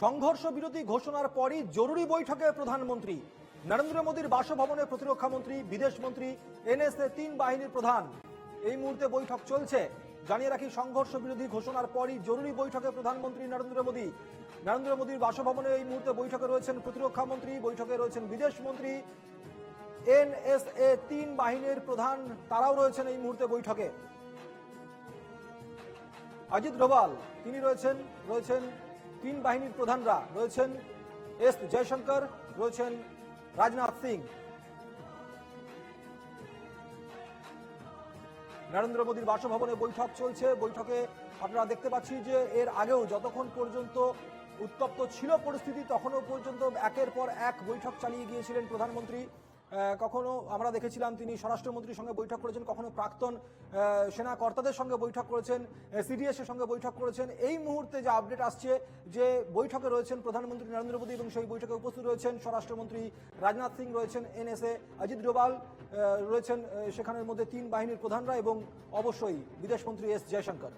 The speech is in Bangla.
সংঘর্ষ বিরতি ঘোষণার পরই জরুরি বৈঠকে প্রধানমন্ত্রী নরেন্দ্র মোদীর বাসভবনে প্রতিরক্ষা মন্ত্রী, বিদেশ মন্ত্রী, এনএসএ 3 বাহিনীর প্রধান। এই মুহূর্তে বৈঠক চলছে। জানিয়ে রাখি, সংঘর্ষ বিরোধী ঘোষণার পরই জরুরি বৈঠকে প্রধানমন্ত্রী নরেন্দ্র মোদীর বাসভবনে এই মুহূর্তে বৈঠকে রয়েছেন প্রতিরক্ষা মন্ত্রী, বৈঠকে রয়েছেন বিদেশ মন্ত্রী, এনএসএ 3 বাহিনীর প্রধান, তারাও রয়েছেন এই মুহূর্তে বৈঠকে। অজিত ডোভাল তিনি রয়েছেন 3 বাহিনীর প্রধানরা রয়েছেন, এস জয়শঙ্কর রয়েছেন, রাজনাথ সিং। নরেন্দ্র মোদীর বাসভবনে বৈঠক চলছে। বৈঠকে আপনারা দেখতে পাচ্ছি যে এর আগেও যতক্ষণ পর্যন্ত উত্তপ্ত ছিল পরিস্থিতি, তখনও পর্যন্ত একের পর এক বৈঠক চালিয়ে গিয়েছিলেন প্রধানমন্ত্রী। কখনো আমরা দেখেছিলাম তিনি স্বরাষ্ট্রমন্ত্রীর সঙ্গে বৈঠক করেছেন, কখনো প্রাক্তন সেনা কর্তাদের সঙ্গে বৈঠক করেছেন, সিডিএস এর সঙ্গে বৈঠক করেছেন। এই মুহূর্তে যে আপডেট আসছে যে বৈঠকে রয়েছেন প্রধানমন্ত্রী নরেন্দ্র মোদী এবং সেই বৈঠকে উপস্থিত রয়েছেন স্বরাষ্ট্রমন্ত্রী রাজনাথ সিং, রয়েছেন এনএসএ অজিত ডোভাল, রয়েছেন সেখানের মধ্যে 3 বাহিনীর প্রধানরা এবং অবশ্যই বিদেশমন্ত্রী এস জয়শঙ্কর।